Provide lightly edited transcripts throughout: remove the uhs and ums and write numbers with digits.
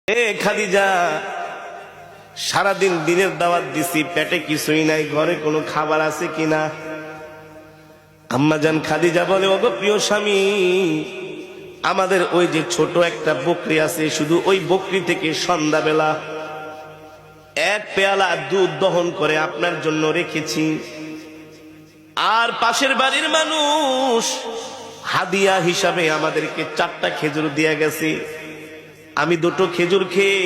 খাদিজা, সারাদিন দিনের দাওয়াত দিছি, পেটে কিছুই নাই, ঘরে কোনো খাবার আছে কিনা? আম্মাজান খাদিজা বলে, ওগো প্রিয় স্বামী, আমাদের ওই যে ছোট একটা বকরি আছে, শুধু ওই বকরি থেকে সন্ধ্যাবেলা এক পেয়ালা দুধ দহন করে আপনার জন্য রেখেছি। আর পাশের বাড়ির মানুষ হাদিয়া হিসাবে আমাদেরকে 4টা খেজুর দিয়ে গেছে। আমি 2টো খেজুর খেয়ে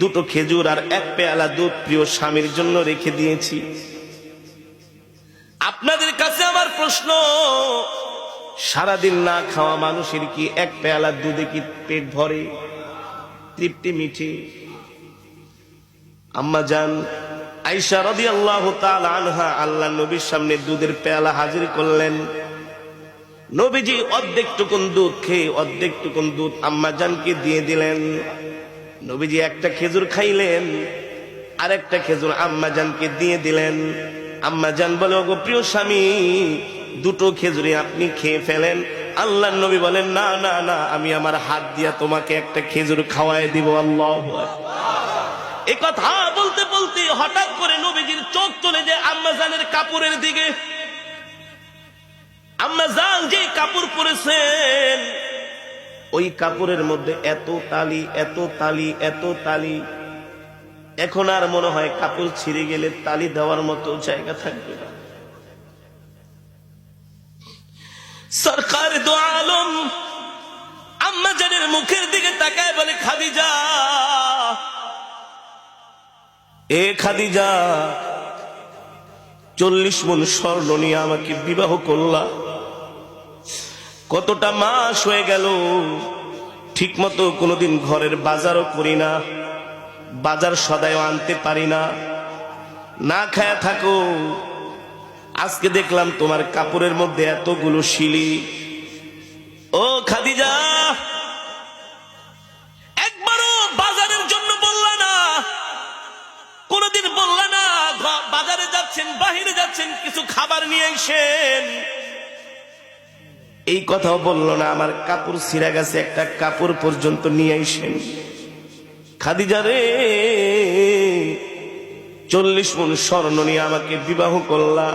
2টো খেজুর আর এক পেয়ালা দুধ প্রিয় স্বামীর জন্য রেখে দিয়েছি। আপনাদের কাছে আমার প্রশ্ন, সারাদিন না খাওয়া মানুষের কি এক পেয়ালা দুধে কি পেট ভরে, তৃপ্তি মিঠে? আম্মা জান আয়েশা রাদিয়াল্লাহু তাআলা আনহা আল্লাহ নবীর সামনে দুধের পেয়ালা হাজির করলেন। নবীজি অর্ধেক টুকুন দুধ খেয়ে অর্ধেক টুকুন দুধ আম্মা জানকে দিয়ে দিলেন। নবীজি একটা খেজুর খাইলেন, আর একটা খেজুর আম্মা জানকে দিয়ে দিলেন। আম্মা জান বলে, ওগো প্রিয় স্বামী, 2টো খেজুরি আপনি খেয়ে ফেলেন। আল্লাহ নবী বলেন, না না না, আমি আমার হাত দিয়া তোমাকে একটা খেজুর খাওয়াই দিব। আল্লাহু আকবার। এই কথা বলতে বলতে হঠাৎ করে নবীজির চোখ চলে যায় আম্মা জানের কাপড়ের দিকে। আম্মা জান যে কাপড় পরেছেন, ওই কাপড়ের মধ্যে এত তালি, এত তালি, এত তালি, এখন আর মনে হয় কাপড় ছিঁড়ে গেলে তালি দেওয়ার মতো জায়গা থাকবে না। সরকার দো আলম আম্মা জানের মুখের দিকে তাকায় বলে, খাদিজা, এ খাদিজা, 40 মণ স্বর্ণ নিয়ে আমাকে বিবাহ করলা, কতটা মাস হয়ে গেল, ঠিক মতো কোনোদিন ঘরের বাজারও করি না, বাজার সদাইও আনতে পারি না, না খায়া থাকো। আজকে দেখলাম তোমার কাপড়ের মধ্যে এতগুলো শিলি। ও খাদিজা, একবারও বাজারের জন্য বললা না, কোনদিন বললা না বাজারে যাচ্ছেন, বাহিরে যাচ্ছেন, কিছু খাবার নিয়ে আসেন, এই কথাও বললো না। আমার কাপড় ছিঁড়া গেছে, একটা কাপড় পর্যন্ত নিয়ে আসেন। খাদিজা রে, 40 মণ স্বর্ণ নিয়ে আমাকে বিবাহ করলা,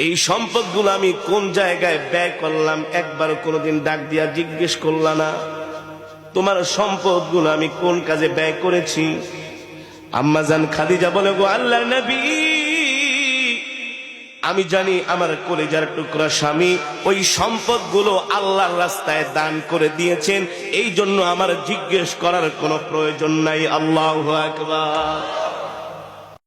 এই সম্পদগুলো আমি কোন জায়গায় ব্যয় করলাম একবারও কোনোদিন ডাক দিয়া জিজ্ঞেস করলা না। তোমার সম্পদগুলো আমি কোন কাজে ব্যয় করেছি? আম্মা জান খাদিজা বলে, গো আল্লাহর নবী, আমি জানি আমার কলিজার টুকরা স্বামী ওই সম্পদগুলো আল্লাহর রাস্তায় দান করে দিয়েছেন, এই জন্য আমার জিজ্ঞেস করার কোনো প্রয়োজন নাই। আল্লাহু আকবার।